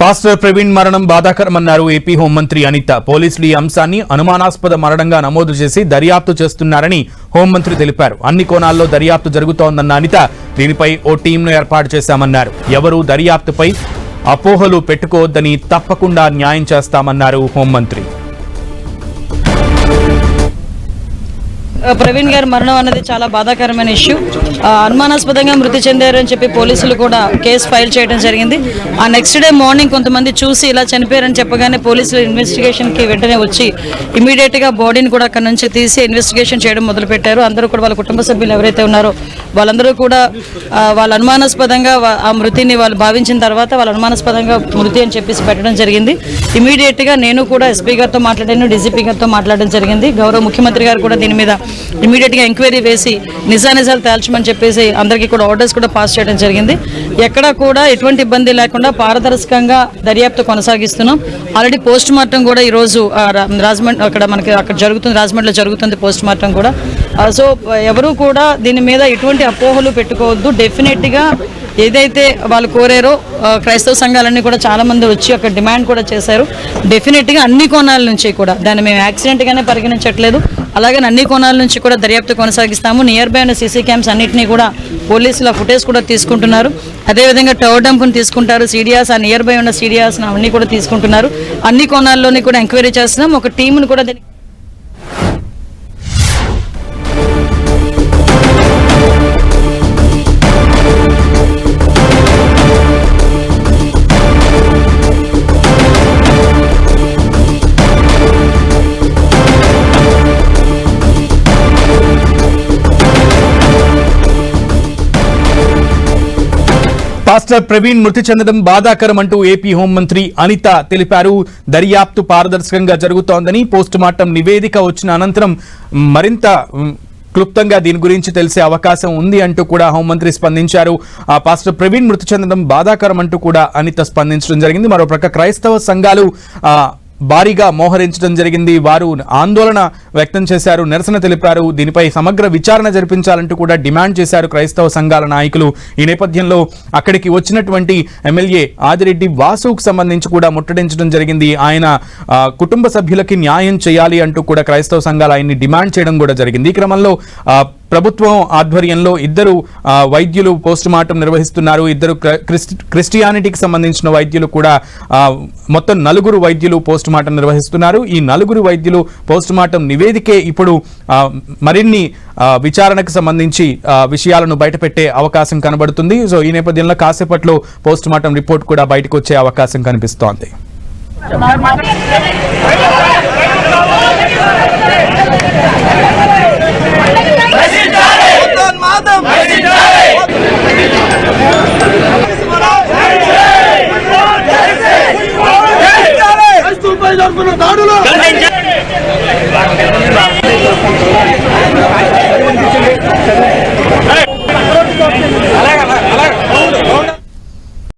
Pastor Praveen మరణం బాధాకరమన్నారు AP హోంమంత్రి అనిత. పోలీసులు ఈ అంశాన్ని అనుమానాస్పద మరణంగా నమోదు చేసి దర్యాప్తు చేస్తున్నారని హోంమంత్రి తెలిపారు. అన్ని కోణాల్లో దర్యాప్తు జరుగుతోందన్న అనిత దీనిపై ఓ టీంను ఏర్పాటు చేశామన్నారు. ఎవరూ దర్యాప్తుపై అపోహలు పెట్టుకోవద్దని, తప్పకుండా న్యాయం చేస్తామన్నారు హోంమంత్రి. ప్రవీణ్ గారి మరణం అన్నది చాలా బాధాకరమైన ఇష్యూ. అనుమానాస్పదంగా మృతి చెందారు అని చెప్పి పోలీసులు కూడా కేసు ఫైల్ చేయడం జరిగింది. ఆ నెక్స్ట్ డే మార్నింగ్ కొంతమంది చూసి ఇలా చనిపోయారని చెప్పగానే పోలీసులు ఇన్వెస్టిగేషన్కి వెంటనే వచ్చి ఇమీడియట్గా బాడీని కూడా అక్కడ నుంచి తీసి ఇన్వెస్టిగేషన్ చేయడం మొదలుపెట్టారు. అందరూ కూడా వాళ్ళ కుటుంబ సభ్యులు ఎవరైతే ఉన్నారో వాళ్ళందరూ కూడా వాళ్ళ అనుమానాస్పదంగా ఆ మృతిని వాళ్ళు భావించిన తర్వాత వాళ్ళ అనుమానాస్పదంగా మృతి అని చెప్పేసి పెట్టడం జరిగింది. ఇమీడియట్గా నేను కూడా ఎస్పీ గారితో మాట్లాడాను, డీజీపీ గారితో మాట్లాడడం జరిగింది. గౌరవ ముఖ్యమంత్రి గారు కూడా దీని మీద ఇమీడియట్గా ఎంక్వైరీ వేసి నిజానిజాలు తేల్చమని చెప్పేసి అందరికీ కూడా ఆర్డర్స్ కూడా పాస్ చేయడం జరిగింది. ఎక్కడా కూడా ఎటువంటి ఇబ్బంది లేకుండా పారదర్శకంగా దర్యాప్తు కొనసాగిస్తున్నాం. ఆల్రెడీ పోస్ట్ మార్టం కూడా ఈరోజు రాజమండ్రి అక్కడ జరుగుతుంది, రాజమండ్రిలో జరుగుతుంది పోస్ట్ మార్టం కూడా. సో ఎవరు కూడా దీని మీద ఎటువంటి అపోహలు పెట్టుకోవద్దు. డెఫినెట్గా ఏదైతే వాళ్ళు కోరారో క్రైస్తవ సంఘాలన్నీ కూడా చాలా మంది వచ్చి అక్కడ డిమాండ్ కూడా చేశారు. డెఫినెట్గా అన్ని కోణాల నుంచి కూడా దాన్ని మేము యాక్సిడెంట్గానే పరిగణించట్లేదు. అలాగే అన్ని కోణాల నుంచి కూడా దర్యాప్తు కొనసాగిస్తాము. నియర్ బై ఉన్న సీసీ క్యామ్స్ అన్నింటినీ కూడా పోలీసుల ఫుటేజ్ కూడా తీసుకుంటున్నారు. అదేవిధంగా టవర్ డంప్ని తీసుకుంటారు, సీడియాస్ ఆ నియర్ బై ఉన్న సీడియాస్ అన్నీ కూడా తీసుకుంటున్నారు. అన్ని కోణాల్లోని కూడా ఎంక్వైరీ చేస్తున్నాం. ఒక టీంను కూడా పాస్టర్ ప్రవీణ్ మృతి చెందడం బాధాకరం అంటూ ఏపీ హోంమంత్రి అనిత తెలిపారు. దర్యాప్తు పారదర్శకంగా జరుగుతోందని, పోస్ట్ మార్టం నివేదిక వచ్చిన అనంతరం మరింత క్లుప్తంగా దీని గురించి తెలిసే అవకాశం ఉంది అంటూ కూడా హోంమంత్రి స్పందించారు. పాస్టర్ ప్రవీణ్ మృతి చెందడం బాధాకరం అంటూ కూడా అనిత స్పందించడం జరిగింది. మరోప్రక్క క్రైస్తవ సంఘాలు భారీగా మోహరించడం జరిగింది. వారు ఆందోళన వ్యక్తం చేశారు, నిరసన తెలిపారు. దీనిపై సమగ్ర విచారణ జరిపించాలంటూ కూడా డిమాండ్ చేశారు క్రైస్తవ సంఘాల నాయకులు. ఈ నేపథ్యంలో అక్కడికి వచ్చినటువంటి ఎమ్మెల్యే ఆదిరెడ్డి వాసుకు సంబంధించి కూడా ముట్టడించడం జరిగింది. ఆయన కుటుంబ సభ్యులకి న్యాయం చేయాలి అంటూ కూడా క్రైస్తవ సంఘాలు ఆయన్ని డిమాండ్ చేయడం కూడా జరిగింది. ఈ క్రమంలో ప్రభుత్వం ఆధ్వర్యంలో ఇద్దరు వైద్యులు పోస్ట్ మార్టం నిర్వహిస్తున్నారు. ఇద్దరు క్రిస్టియానిటీకి సంబంధించిన వైద్యులు కూడా, మొత్తం 4 వైద్యులు పోస్ట్ మార్టం నిర్వహిస్తున్నారు. ఈ 4 వైద్యులు పోస్ట్ మార్టం నివేదికే ఇప్పుడు మరిన్ని విచారణకు సంబంధించి విషయాలను బయటపెట్టే అవకాశం కనబడుతుంది. సో ఈ నేపథ్యంలో కాసేపట్లో పోస్ట్ మార్టం రిపోర్ట్ కూడా బయటకు వచ్చే అవకాశం కనిపిస్తోంది. దాడులు